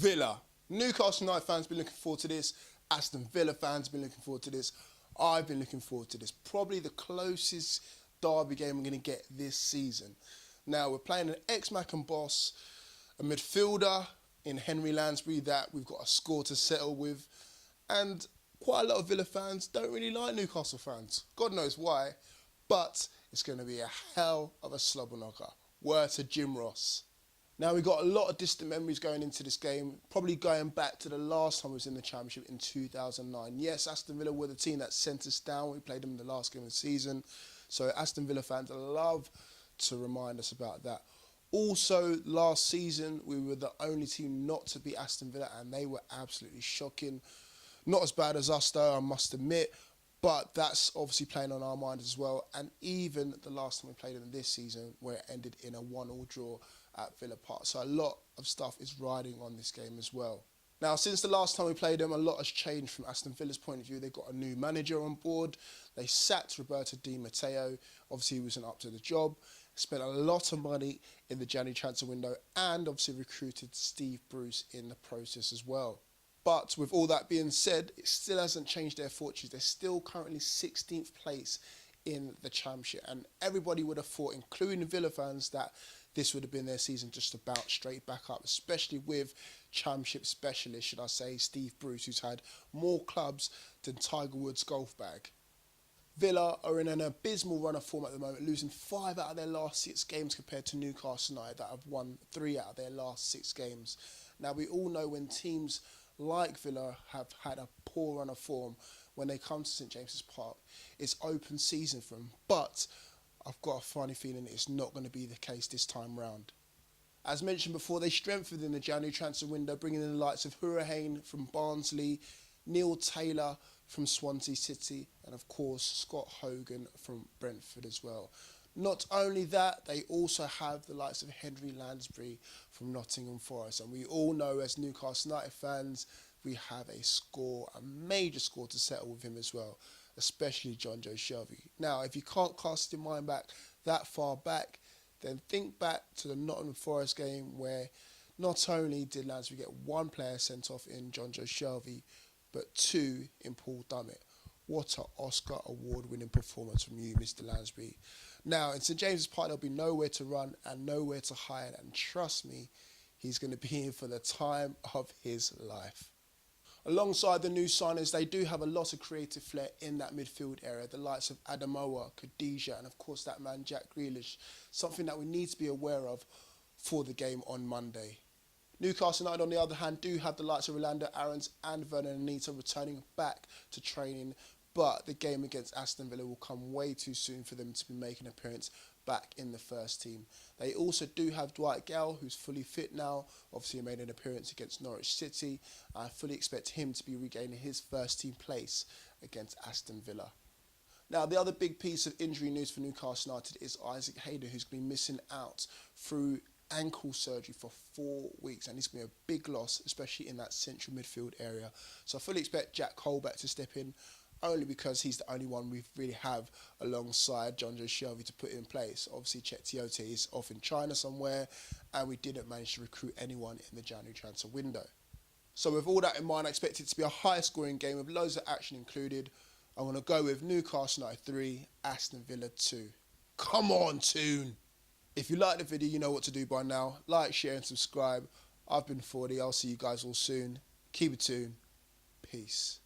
Villa. Newcastle United fans been looking forward to this. Aston Villa fans been looking forward to this. I've been looking forward to this. Probably the closest derby game we're going to get this season. Now, we're playing an ex-Mac and boss, a midfielder in Henry Lansbury that we've got a score to settle with. And quite a lot of Villa fans don't really like Newcastle fans. God knows why. But it's going to be a hell of a slobber knocker. Word to Jim Ross. Now, we've got a lot of distant memories going into this game, probably going back to the last time we was in the Championship in 2009. Yes, Aston Villa were the team that sent us down. We played them in the last game of the season. So Aston Villa fans love to remind us about that. Also, last season, we were the only team not to beat Aston Villa, and they were absolutely shocking. Not as bad as us, though, I must admit, but that's obviously playing on our mind as well. And even the last time we played them this season, where it ended in a 1-1 draw at Villa Park. So a lot of stuff is riding on this game as well. Now, since the last time we played them, a lot has changed from Aston Villa's point of view. They've got a new manager on board. They sacked Roberto Di Matteo. Obviously, he wasn't up to the job. Spent a lot of money in the January transfer window and obviously recruited Steve Bruce in the process as well. But with all that being said, it still hasn't changed their fortunes. They're still currently 16th place in the Championship. And everybody would have thought, including the Villa fans, that this would have been their season just about straight back up, especially with Championship specialist, should I say, Steve Bruce, who's had more clubs than Tiger Woods' golf bag. Villa are in an abysmal run of form at the moment, losing 5 out of their last 6 games compared to Newcastle United that have won 3 out of their last 6 games. Now, we all know when teams like Villa have had a poor run of form, when they come to St James's Park, it's open season for them. But I've got a funny feeling it's not going to be the case this time round. As mentioned before, they strengthened in the January transfer window, bringing in the likes of Hurricane from Barnsley, Neil Taylor from Swansea City, and of course Scott Hogan from Brentford as well. Not only that, they also have the likes of Henry Lansbury from Nottingham Forest, and we all know as Newcastle United fans, we have a major score to settle with him as well, especially John Joe Shelby. Now, if you can't cast your mind back that far back, then think back to the Nottingham Forest game where not only did Lansbury get 1 player sent off in John Joe Shelby, but 2 in Paul Dummett. What an Oscar award-winning performance from you, Mr. Lansbury. Now, in St James's Park, there'll be nowhere to run and nowhere to hide, and trust me, he's going to be in for the time of his life. Alongside the new signings, they do have a lot of creative flair in that midfield area, the likes of Adamoah, Khadija, and of course that man Jack Grealish, something that we need to be aware of for the game on Monday. Newcastle United, on the other hand, do have the likes of Orlando Aarons and Vernon Anita returning back to training, but the game against Aston Villa will come way too soon for them to be making an appearance back in the first team. They also do have Dwight Gale, who's fully fit now. Obviously, he made an appearance against Norwich City. I fully expect him to be regaining his first team place against Aston Villa. Now, the other big piece of injury news for Newcastle United is Isaac Hayden, who's going to be missing out through ankle surgery for 4 weeks, and it's going to be a big loss, especially in that central midfield area. So I fully expect Jack Colback to step in, only because he's the only one we really have alongside John Joe Shelby to put in place. Obviously, Chet Tiote is off in China somewhere, and we didn't manage to recruit anyone in the January transfer window. So with all that in mind, I expect it to be a high-scoring game with loads of action included. I want to go with Newcastle United 3, Aston Villa 2. Come on, Toon! If you like the video, you know what to do by now. Like, share, and subscribe. I've been Forde. I'll see you guys all soon. Keep it tuned. Peace.